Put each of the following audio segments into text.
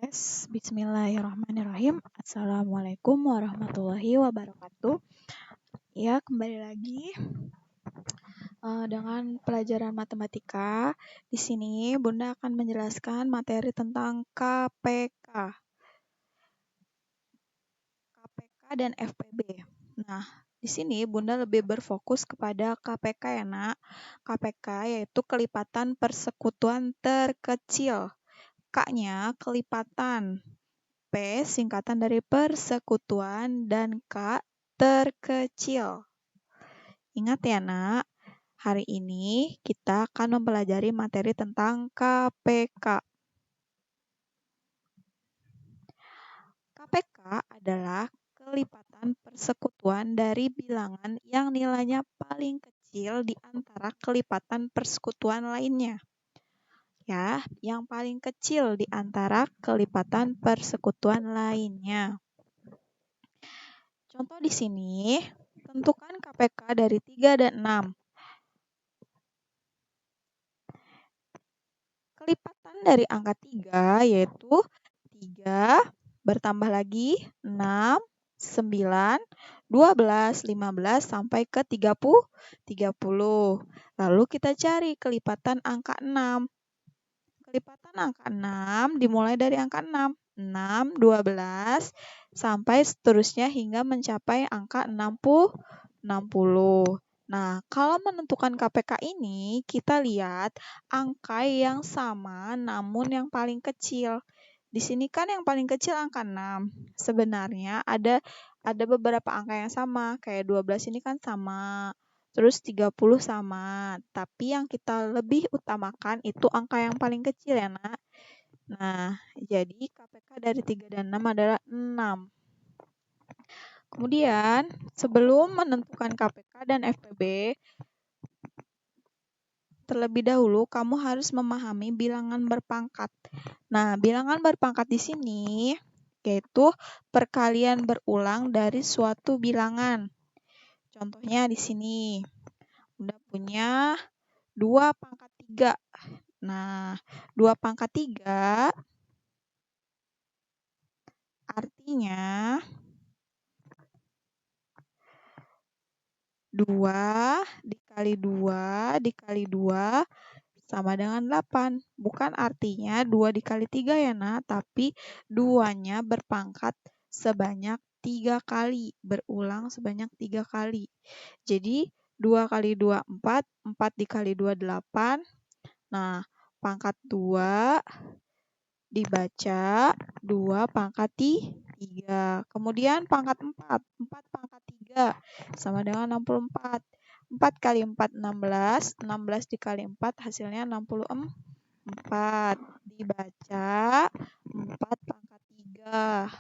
Bismillahirrahmanirrahim. Assalamualaikum warahmatullahi wabarakatuh. Ya, kembali lagi dengan pelajaran matematika. Di sini Bunda akan menjelaskan materi tentang KPK dan FPB. Nah, di sini Bunda lebih berfokus kepada KPK ya, Nak. KPK yaitu kelipatan persekutuan terkecil. K-nya kelipatan. P singkatan dari persekutuan dan K terkecil. Ingat ya, Nak, hari ini kita akan mempelajari materi tentang KPK. KPK adalah kelipatan persekutuan dari bilangan yang nilainya paling kecil di antara kelipatan persekutuan lainnya. Ya, yang paling kecil di antara kelipatan persekutuan lainnya. Contoh di sini, tentukan KPK dari 3 dan 6. Kelipatan dari angka 3 yaitu 3 bertambah lagi 6, 9, 12, 15 sampai ke 30. Lalu kita cari kelipatan angka 6. Kelipatan angka 6 dimulai dari angka 6. 6, 12, sampai seterusnya hingga mencapai angka 60. Nah, kalau menentukan KPK ini, kita lihat angka yang sama namun yang paling kecil. Di sini kan yang paling kecil angka 6. Sebenarnya ada beberapa angka yang sama, kayak 12 ini kan sama. Terus 30 sama, tapi yang kita lebih utamakan itu angka yang paling kecil ya, Nak. Nah, jadi KPK dari 3 dan 6 adalah 6. Kemudian, sebelum menentukan KPK dan FPB, terlebih dahulu kamu harus memahami bilangan berpangkat. Nah, bilangan berpangkat di sini yaitu perkalian berulang dari suatu bilangan. Contohnya di sini, Bunda punya 2 pangkat 3. Nah, 2 pangkat 3 artinya 2 dikali 2 dikali 2 sama dengan 8. Bukan artinya 2 dikali 3 ya, Nak, tapi 2-nya berpangkat sebanyak 3 kali, berulang sebanyak 3 kali. Jadi, 2 kali 2, 4, 4 dikali 2, 8. Nah, pangkat 2 dibaca 2 pangkat 3. Kemudian pangkat 4, 4 pangkat 3 sama dengan 64. 4 kali 4, 16. 16 dikali 4 hasilnya 64. Dibaca 4 pangkat 3.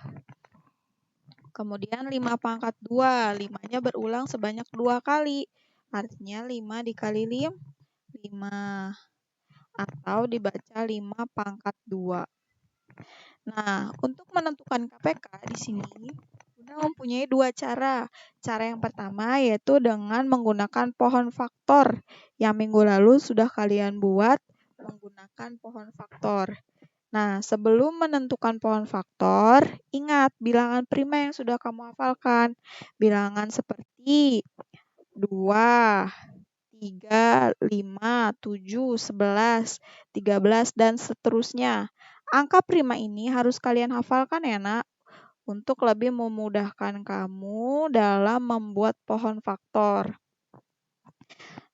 Kemudian 5 pangkat 2. 5-nya berulang sebanyak 2 kali. Artinya 5 dikali 5. Atau dibaca 5 pangkat 2. Nah, untuk menentukan KPK di sini, Bunda mempunyai 2 cara. Cara yang pertama yaitu dengan menggunakan pohon faktor. Yang minggu lalu sudah kalian buat menggunakan pohon faktor. Nah, sebelum menentukan pohon faktor, ingat bilangan prima yang sudah kamu hafalkan. Bilangan seperti 2, 3, 5, 7, 11, 13, dan seterusnya. Angka prima ini harus kalian hafalkan ya, Nak, untuk lebih memudahkan kamu dalam membuat pohon faktor.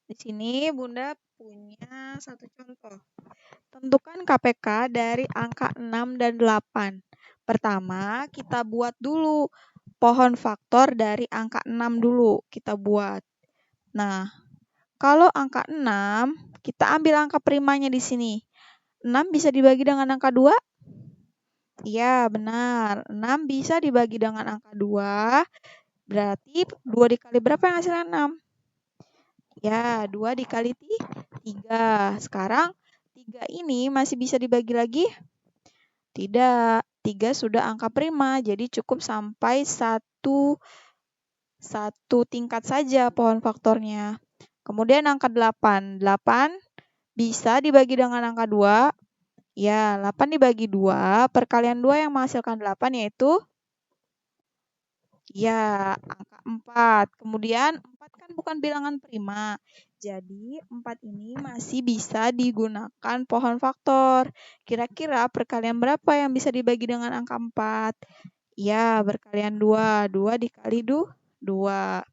Di sini Bunda punya satu contoh. Tentukan KPK dari angka 6 dan 8. Pertama, kita buat dulu pohon faktor dari angka 6 dulu. Kita buat. Nah, kalau angka 6, kita ambil angka primanya di sini. 6 bisa dibagi dengan angka 2? Iya, benar. 6 bisa dibagi dengan angka 2. Berarti 2 dikali berapa yang hasilnya 6? Ya, 2 dikali 3. Sekarang 3 ini masih bisa dibagi lagi? Tidak. 3 sudah angka prima, jadi cukup sampai satu tingkat saja pohon faktornya. Kemudian angka 8. 8 bisa dibagi dengan angka 2? Ya, 8 dibagi 2, perkalian 2 yang menghasilkan 8 yaitu ya, angka 4. Kemudian 4 kan bukan bilangan prima. Jadi 4 ini masih bisa digunakan pohon faktor. Kira-kira perkalian berapa yang bisa dibagi dengan angka 4? Ya, perkalian 2. 2 dikali 2.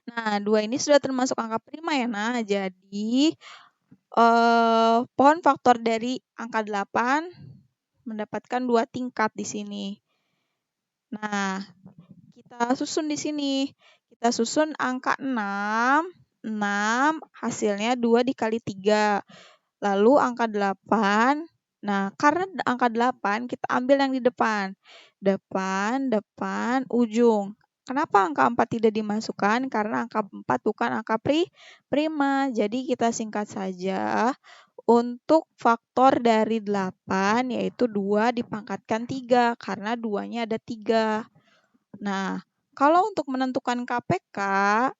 Nah, 2 ini sudah termasuk angka prima ya, Nah. Jadi, pohon faktor dari angka 8 mendapatkan 2 tingkat di sini. Nah, kita susun di sini. Kita susun angka 6. 6 hasilnya 2 dikali 3. Lalu angka 8. Nah, karena angka 8 kita ambil yang di depan. Depan, ujung. Kenapa angka 4 tidak dimasukkan? Karena angka 4 bukan angka prima. Jadi kita singkat saja. Untuk faktor dari 8 yaitu 2 dipangkatkan 3 karena 2-nya ada 3. Nah, kalau untuk menentukan KPK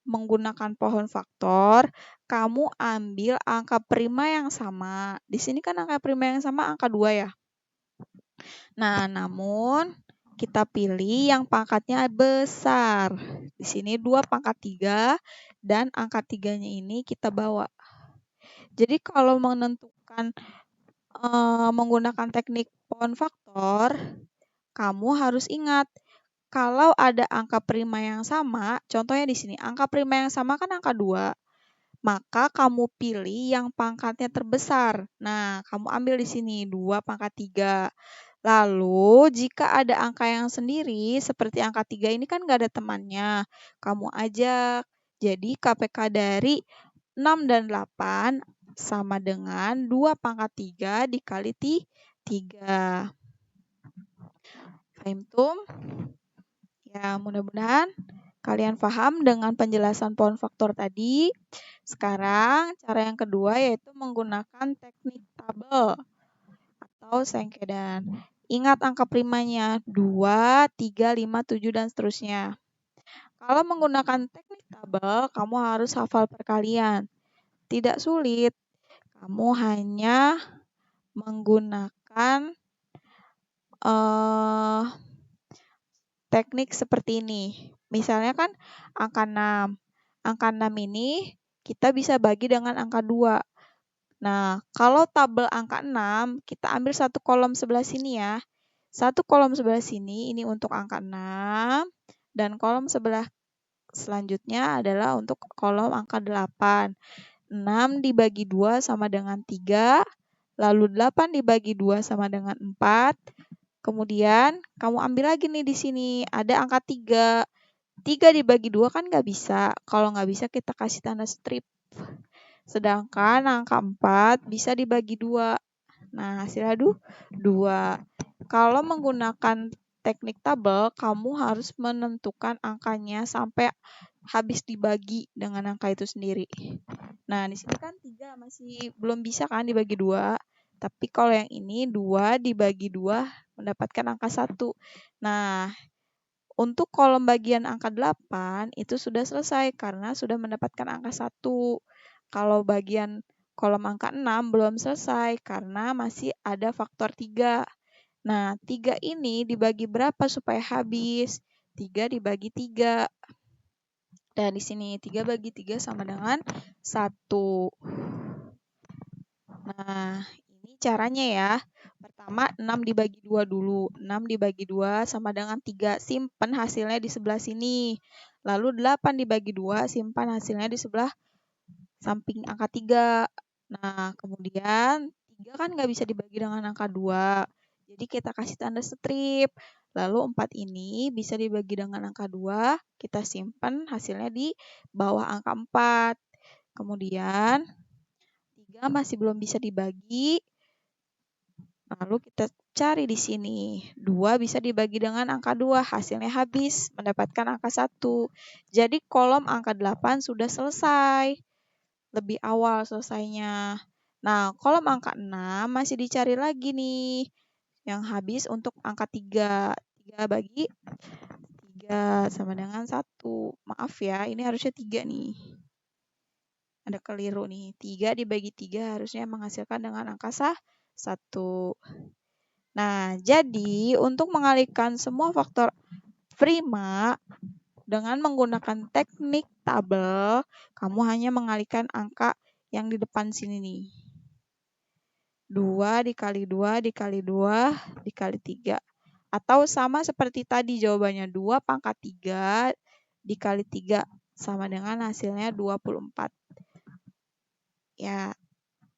menggunakan pohon faktor, kamu ambil angka prima yang sama. Di sini kan angka prima yang sama angka 2 ya. Nah, namun kita pilih yang pangkatnya besar. Di sini 2 pangkat 3 dan angka 3-nya ini kita bawa. Jadi kalau menentukan menggunakan teknik pohon faktor, kamu harus ingat kalau ada angka prima yang sama, contohnya di sini, angka prima yang sama kan angka 2, maka kamu pilih yang pangkatnya terbesar. Nah, kamu ambil di sini 2 pangkat 3. Lalu, jika ada angka yang sendiri, seperti angka 3 ini kan nggak ada temannya, kamu ajak. Jadi, KPK dari 6 dan 8 sama dengan 2 pangkat 3 dikali 3. Fahimtum? Ya, mudah-mudahan kalian paham dengan penjelasan pohon faktor tadi. Sekarang, cara yang kedua yaitu menggunakan teknik tabel atau sengkedan. Ingat angka primanya, 2, 3, 5, 7, dan seterusnya. Kalau menggunakan teknik tabel, kamu harus hafal perkalian. Tidak sulit. Kamu hanya menggunakan teknik seperti ini. Misalnya kan angka 6. Angka 6 ini kita bisa bagi dengan angka 2. Nah, kalau tabel angka 6, kita ambil satu kolom sebelah sini ya. Satu kolom sebelah sini ini untuk angka 6 dan kolom sebelah selanjutnya adalah untuk kolom angka 8. 6 dibagi 2 sama dengan 3, lalu 8 dibagi 2 sama dengan 4. Kemudian kamu ambil lagi nih di sini, ada angka 3. 3 dibagi 2 kan nggak bisa. Kalau nggak bisa kita kasih tanda strip. Sedangkan angka 4 bisa dibagi 2. Nah, hasilnya 2. Kalau menggunakan teknik tabel, kamu harus menentukan angkanya sampai habis dibagi dengan angka itu sendiri. Nah, di sini kan 3 masih belum bisa kan dibagi 2. Tapi kalau yang ini 2 dibagi 2 mendapatkan angka 1. Nah, untuk kolom bagian angka 8 itu sudah selesai karena sudah mendapatkan angka 1. Kalau bagian kolom angka 6 belum selesai karena masih ada faktor 3. Nah, 3 ini dibagi berapa supaya habis? 3 dibagi 3. Dan di sini 3 bagi 3 sama dengan 1. Nah, ini caranya ya. Pertama 6 dibagi 2 dulu. 6 dibagi 2 sama dengan 3. Simpan hasilnya di sebelah sini. Lalu 8 dibagi 2, simpan hasilnya di sebelah samping angka 3. Nah, kemudian 3 kan nggak bisa dibagi dengan angka 2. Jadi kita kasih tanda strip. Lalu 4 ini bisa dibagi dengan angka 2. Kita simpan hasilnya di bawah angka 4. Kemudian 3 masih belum bisa dibagi. Lalu kita cari di sini. 2 bisa dibagi dengan angka 2. Hasilnya habis, mendapatkan angka 1. Jadi kolom angka 8 sudah selesai. Lebih awal selesainya. Nah, kolom angka 6 masih dicari lagi nih. Yang habis untuk angka 3. 3 bagi 3 sama dengan 1. Maaf ya, ini harusnya 3 nih. Ada keliru nih. 3 dibagi 3 harusnya menghasilkan dengan angka 1. Nah, jadi untuk mengalihkan semua faktor prima dengan menggunakan teknik tabel, kamu hanya mengalihkan angka yang di depan sini nih. 2 dikali 2 dikali 2 dikali 3. Atau sama seperti tadi jawabannya 2 pangkat 3 dikali 3 sama dengan hasilnya 24. Ya,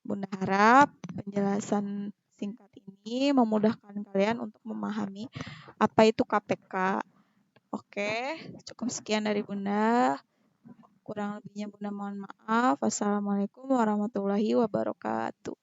Bunda harap penjelasan singkat ini memudahkan kalian untuk memahami apa itu KPK. Oke, cukup sekian dari Bunda. Kurang lebihnya Bunda mohon maaf. Wassalamualaikum warahmatullahi wabarakatuh.